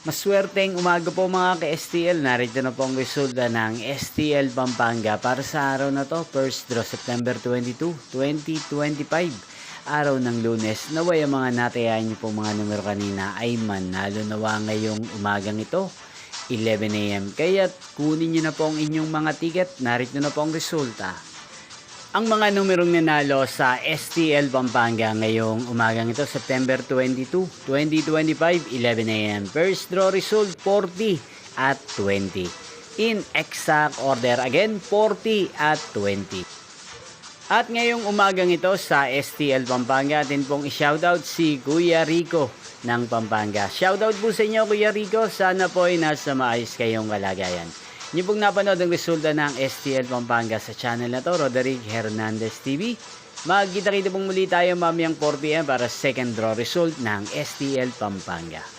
Maswerteng umaga po mga ka-STL. Narito na po ang resulta ng STL Pampanga para sa araw na to, first draw September 22, 2025. Araw ng Lunes. Naway ang mga natayahan niyo po mga numero kanina ay manalo nawa ngayong umagang ito, 11 AM. Kaya kunin niyo na po ang inyong mga ticket. Narito na po ang resulta. Ang mga numerong nanalo sa STL Pampanga ngayong umagang ito, September 22, 2025, 11 AM. First draw result, 40 at 20. In exact order again, 40 at 20. At ngayong umagang ito sa STL Pampanga, atin pong i-shoutout si Kuya Rico ng Pampanga. Shoutout po sa inyo Kuya Rico, sana po ay nasa maayos kayong kalagayan. Niyo pong napanood ang resulta ng STL Pampanga sa channel na to, Roderick Hernandez TV. Magkita-kita pong muli tayo mamayang 4 PM para second draw result ng STL Pampanga.